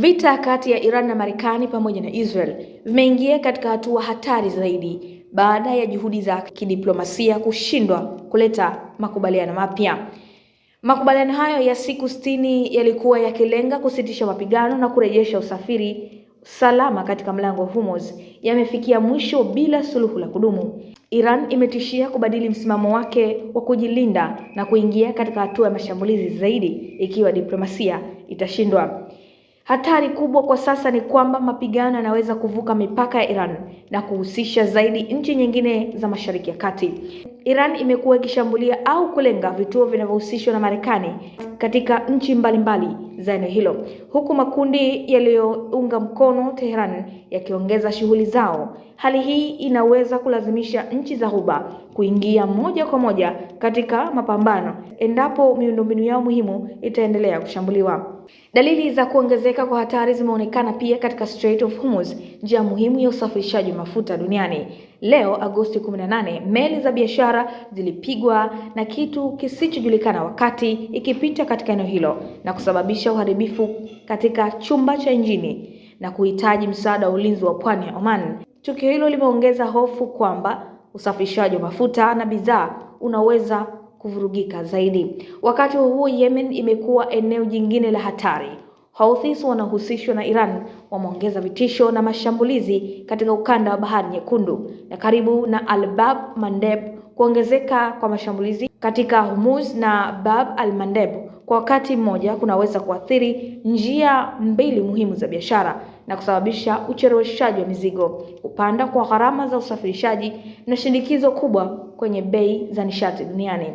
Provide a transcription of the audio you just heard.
Vita kati ya Iran na Marekani pamoja na Israel vimeingia katika hatua hatari zaidi baada ya juhudi za kidiplomasia kushindwa kuleta makubaliano mapya. Makubaliano hayo ya siku 60 yalikuwa yakilenga kusitisha mapigano na kurejesha usafiri salama katika mlango wa Hormuz yamefikia mwisho bila suluhu la kudumu. Iran imetishia kubadili msimamo wake wa kujilinda na kuingia katika hatua ya mashambulizi zaidi ikiwa diplomasia itashindwa. Hatari kubwa kwa sasa ni kwamba mapigano yanaweza kuvuka mipaka ya Iran na kuhusisha zaidi nchi nyingine za Mashariki ya Kati. Iran imekuwa ikishambulia au kulenga vituo vinavyohusishwa na Marekani katika nchi mbalimbali za eneo hilo, huku makundi yaliyounga mkono Tehran yakiongeza shughuli zao. Hali hii inaweza kulazimisha nchi za Ghuba kuingia moja kwa moja katika mapambano endapo miundombinu yao muhimu itaendelea kushambuliwa. Dalili za kuongezeka kwa hatari zimeonekana pia katika Strait of Hormuz, njia muhimu ya usafirishaji wa mafuta duniani. Leo Agosti 18, meli za biashara zilipigwa na kitu kisichojulikana wakati ikipita katika eneo hilo na kusababisha uharibifu katika chumba cha injini na kuhitaji msaada wa ulinzi wa pwani ya Oman. Tukio hilo limeongeza hofu kwamba usafirishaji wa mafuta na bidhaa unaweza kuvurugika zaidi. Wakati huo Yemen imekuwa eneo jingine la hatari. Houthis wanahusishwa na Iran wameongeza vitisho na mashambulizi katika ukanda wa Bahari Nyekundu na karibu na Al-Bab Mandeb. Kuongezeka kwa mashambulizi katika Hormuz na Bab al-Mandeb kwa wakati mmoja kunaweza kuathiri njia mbili muhimu za biashara na kusababisha ucheleweshaji wa mizigo, kupanda kwa gharama za usafirishaji na shinikizo kubwa kwenye bei za nishati duniani.